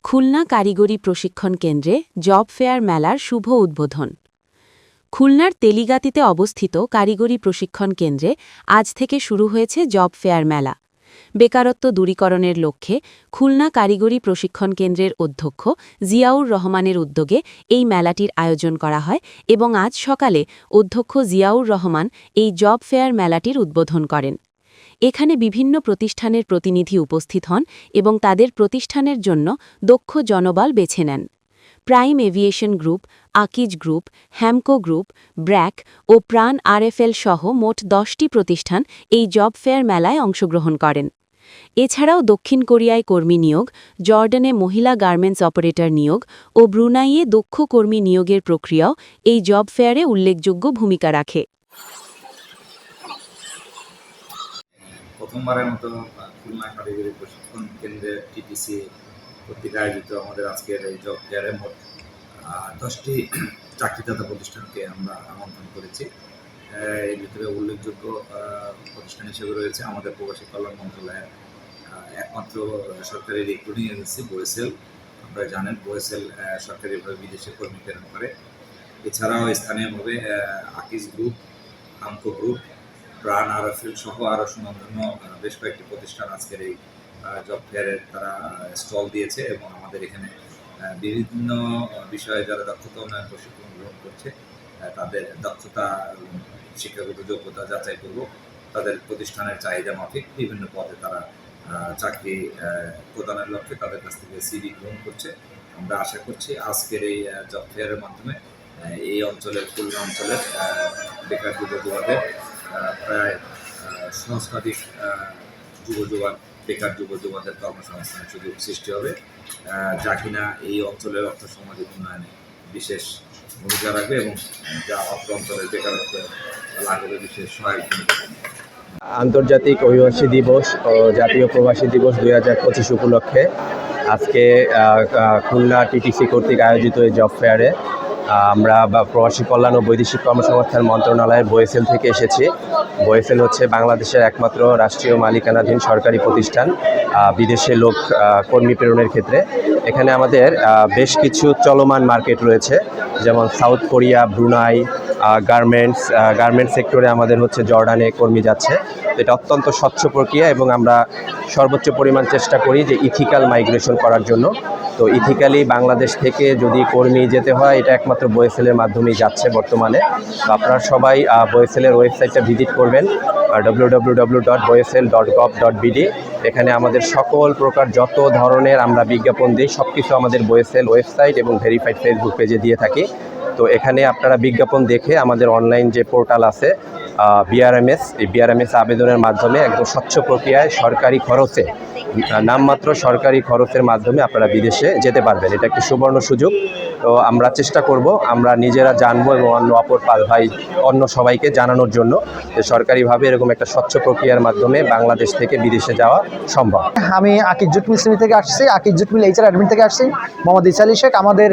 খুলনা কারিগরি প্রশিক্ষণ কেন্দ্রে জব ফেয়ার মেলার শুভ উদ্বোধন। খুলনার তেলিগাতিতে অবস্থিত কারিগরি প্রশিক্ষণ কেন্দ্রে আজ থেকে শুরু হয়েছে জব ফেয়ার মেলা। বেকারত্ব দূরীকরণের লক্ষ্যে খুলনা কারিগরি প্রশিক্ষণ কেন্দ্রের অধ্যক্ষ জিয়াউর রহমানের উদ্যোগে এই মেলাটির আয়োজন করা হয় এবং আজ সকালে অধ্যক্ষ জিয়াউর রহমান এই জব ফেয়ার মেলাটির উদ্বোধন করেন। এখানে বিভিন্ন প্রতিষ্ঠানের প্রতিনিধি উপস্থিত হন এবং তাদের প্রতিষ্ঠানের জন্য দক্ষ জনবল বেছে নেন। Prime aviation group, Akij group, Hamko group, BRAC ও প্রাণ আরএফএল সহ মোট 10টি প্রতিষ্ঠান এই জব ফেয়ার মেলায় অংশগ্রহণ করেন। এছাড়াও দক্ষিণ কোরিয়ায় কর্মী নিয়োগ, জর্ডানে মহিলা গার্মেন্টস অপারেটর নিয়োগ ও ব্রুনাইয়ে দক্ষ কর্মী নিয়োগের প্রক্রিয়াও এই জব ফেয়ারে উল্লেখযোগ্য ভূমিকা রাখে। প্রথমবারের মতো খুলনা কারিগরি প্রশিক্ষণ কেন্দ্রে টিটিসি কর্তৃক আয়োজিত আমাদের আজকের এই জব ফেয়ারে মোট 10টি চাকরিদাতা প্রতিষ্ঠানকে আমরা আমন্ত্রণ করেছি। এর ভিতরে উল্লেখযোগ্য প্রতিষ্ঠান হিসেবে রয়েছে আমাদের প্রবাসী কল্যাণ মন্ত্রণালয়ের একমাত্র সরকারি রিক্রুটিং এজেন্সি বোয়েসেল। আপনারা জানেন বোয়েসেল সরকারিভাবে বিদেশে কর্মী প্রেরণ করে। এছাড়াও স্থানীয়ভাবে আকিজ গ্রুপ, হামকো গ্রুপ, প্রাণ আরএফএল সহ আরও সুনামধন্য বেশ কয়েকটি প্রতিষ্ঠান আজকের এই জব ফেয়ারে তারা স্টল দিয়েছে এবং আমাদের এখানে বিভিন্ন বিষয়ে যারা দক্ষতা উন্নয়ন প্রশিক্ষণ গ্রহণ করছে তাদের দক্ষতা শিক্ষাগত যোগ্যতা যাচাই করব, তাদের প্রতিষ্ঠানের চাহিদা মাফিক বিভিন্ন পদে তারা চাকরি প্রদানের লক্ষ্যে তাদের কাছ থেকে সিভি গ্রহণ করছে। আমরা আশা করছি আজকের এই জব ফেয়ারের মাধ্যমে এই অঞ্চলের খুলনা অঞ্চলের বেকার যুবকদের প্রায় সহস্রাধিক বেকার যুবকদের কর্মসংস্থানের সুযোগ সৃষ্টি হবে, যা কিনা এই অঞ্চলের অর্থসামাজিক উন্নয়নে বিশেষ ভূমিকা রাখবে এবং যা অত্র অঞ্চলের বেকারত্ব লাঘবে বিশেষ সহায়ক ভূমিকা রাখবে। আন্তর্জাতিক অভিবাসী দিবস ও জাতীয় প্রবাসী দিবস 2025 উপলক্ষে আজকে খুলনা টিটিসি কর্তৃক আয়োজিত এই জব ফেয়ারে আমরা প্রবাসী কল্যাণ ও বৈদেশিক কর্মসংস্থান মন্ত্রণালয়ের বোয়েসেল থেকে এসেছি। বোয়েসেল হচ্ছে বাংলাদেশের একমাত্র রাষ্ট্রীয় মালিকানাধীন সরকারি প্রতিষ্ঠান বিদেশে লোক কর্মী প্রেরণের ক্ষেত্রে। এখানে আমাদের বেশ কিছু চলমান মার্কেট রয়েছে, যেমন সাউথ কোরিয়া, ব্রুনাই, গার্মেন্টস সেক্টরে আমাদের হচ্ছে জর্ডানে কর্মী যাচ্ছে। এটা অত্যন্ত স্বচ্ছ প্রক্রিয়া এবং আমরা সর্বোচ্চ পরিমাণ চেষ্টা করি যে ইথিক্যাল মাইগ্রেশন করার জন্য। তো ইথিক্যালি বাংলাদেশ থেকে যদি কর্মী যেতে হয় এটা একমাত্র বোয়েসেলের মাধ্যমেই যাচ্ছে বর্তমানে। তো আপনারা সবাই বোয়েসেলের ওয়েবসাইটটা ভিজিট করবেন www.boesel.gov.bd। এখানে আমাদের সকল প্রকার যত ধরনের আমরা বিজ্ঞাপন দিই সব কিছু আমাদের বোয়েসেল ওয়েবসাইট এবং ভেরিফাইড ফেসবুক পেজে দিয়ে থাকি। তো এখানে আপনারা বিজ্ঞাপন দেখে আমাদের অনলাইন যে পোর্টাল আছে বিআরএমএস, এই বিআরএমএস আবেদনের মাধ্যমে একদম স্বচ্ছ প্রক্রিয়ায় সরকারি খরচে, নামমাত্র সরকারি খরচের মাধ্যমে আপনারা বিদেশে যেতে পারবেন। এটা একটি সুবর্ণ সুযোগ। তো আমরা চেষ্টা করব আমরা নিজেরা জানবো এবং অন্য সবাইকে জানানোর জন্য যে সরকারিভাবে এরকম একটা স্বচ্ছ প্রক্রিয়ার মাধ্যমে বাংলাদেশ থেকে বিদেশে যাওয়া সম্ভব। আমি আকিজ জুট মিল শ্রেণী থেকে আসছি, Akij jute mill HR admin থেকে আসছি, মোহাম্মদ ইসা আলী শেখ। আমাদের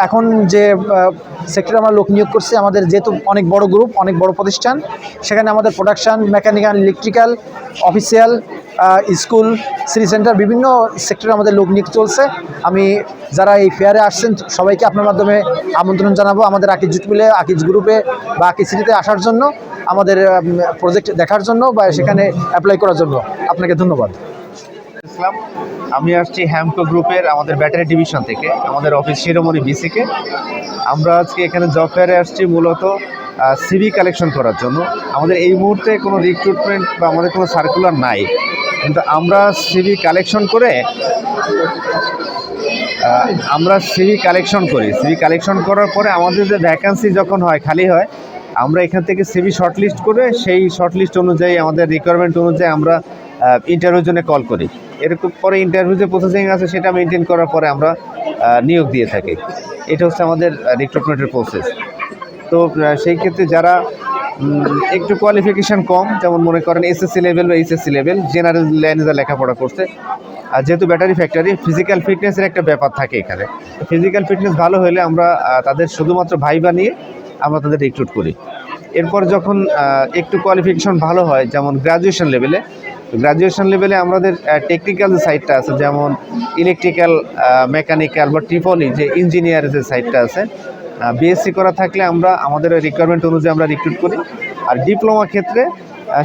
এখন যে সেক্টরে আমরা লোক নিয়োগ করছি, আমাদের যেহেতু অনেক বড় গ্রুপ, অনেক বড় প্রতিষ্ঠান, সেখানে আমাদের production, mechanical, electrical, official, school, city centre বিভিন্ন সেক্টরে আমাদের লোক নিয়োগ চলছে। আমি যারা এই ফেয়ারে আসছেন সবাইকে আপনার মাধ্যমে আমন্ত্রণ জানাবো আমাদের আকিজ জুট মিলে, আকিজ গ্রুপে বা আকিজ সিটিতে আসার জন্য, আমাদের প্রজেক্ট দেখার জন্য বা সেখানে অ্যাপ্লাই করার জন্য। আপনাকে ধন্যবাদ। আমি আসছি হ্যামকো গ্রুপের আমাদের ব্যাটারি ডিভিশন থেকে, আমাদের অফিস শিরোমণি বিসিকে। আমরা আজকে এখানে জব ফেয়ারে আসছি মূলত সিভি কালেকশন করার জন্য। আমাদের এই মুহূর্তে কোনো রিক্রুটমেন্ট বা আমাদের কোনো সার্কুলার নাই, কিন্তু আমরা সিভি কালেকশন করি। সিভি কালেকশন করার পরে আমাদের যে ভ্যাকান্সি যখন হয়, খালি হয়, আমরা এখান থেকে সিভি শর্টলিস্ট করে সেই শর্টলিস্ট অনুযায়ী আমাদের রিকোয়ারমেন্ট অনুযায়ী আমরা ইন্টারভিউর জন্য কল করি। এরকম পরে ইন্টারভিউ যে প্রসেসিং আছে সেটা মেনটেন করার পরে আমরা নিয়োগ দিয়ে থাকি। এটা হচ্ছে আমাদের রিক্রুটমেন্টের প্রসেস। তো সেই ক্ষেত্রে যারা একটু কোয়ালিফিকেশান কম, যেমন মনে করেন এসএসসি লেভেল বা এইচএসসি লেভেল, জেনারেল লাইনে যা লেখাপড়া করছে, আর যেহেতু ব্যাটারি ফ্যাক্টরি, ফিজিক্যাল ফিটনেসের একটা ব্যাপার থাকে এখানে। ফিজিক্যাল ফিটনেস ভালো হলে আমরা তাদের শুধুমাত্র ভাইবা নিয়ে আমরা তাদের রিক্রুট করি। এরপর যখন একটু কোয়ালিফিকেশন ভালো হয়, যেমন গ্র্যাজুয়েশন লেভেলে, গ্রাজুয়েশন লেভেলে আমাদের টেকনিক্যাল যে সাইডটা আছে, যেমন ইলেকট্রিক্যাল, মেকানিক্যাল বা ট্রিপলি যে ইঞ্জিনিয়ারের যে সাইডটা আছে, বিএসসি করা থাকলে আমরা আমাদের রিকোয়ারমেন্ট অনুযায়ী আমরা রিক্রুট করি। আর ডিপ্লোমা ক্ষেত্রে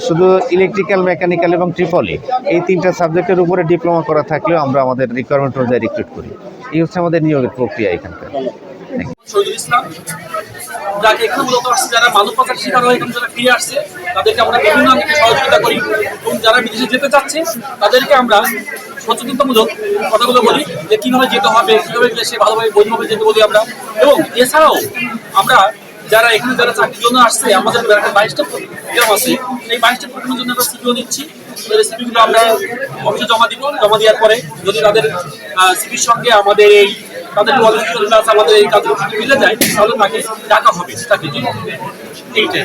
শুধু ইলেকট্রিক্যাল, মেকানিক্যাল এবং ট্রিপলি এই 3টা সাবজেক্টের উপরে ডিপ্লোমা করা থাকলেও আমরা আমাদের রিকোয়ারমেন্ট অনুযায়ী রিক্রুট করি। এই হচ্ছে আমাদের নিয়োগের প্রক্রিয়া এখানকার। শহীদুল ইসলাম, যাকে এখানে মূলত আসছে যারা মাদক পাচার শিকার হয়ে এখানে যারা ফিরে আসছে তাদেরকে আমরা বিভিন্ন দিকে সহযোগিতা করি, এবং যারা বিদেশে যেতে চাচ্ছে তাদেরকে আমরা সচেতনতামূলক কথাগুলো বলি যে কীভাবে যেতে হবে, কীভাবে গেলে সে ভালোভাবে বৈধভাবে যেতে বলি আমরা। এবং এছাড়াও আমরা যারা এখানে যারা চাকরির জন্য আসছে, আমাদের 22টা প্রোগ্রাম আছে, এই 22টা প্রোগ্রামের জন্য আমরা সিপিও দিচ্ছি। সিপিগুলো আমরা অফিসে জমা দিব, জমা দেওয়ার পরে যদি তাদের সিপির সঙ্গে আমাদের এই তাদের আমাদের এই কাজগুলো মিলে যায় তাহলে তাকে ডাকা হবে চাকরির জন্য। এইটাই।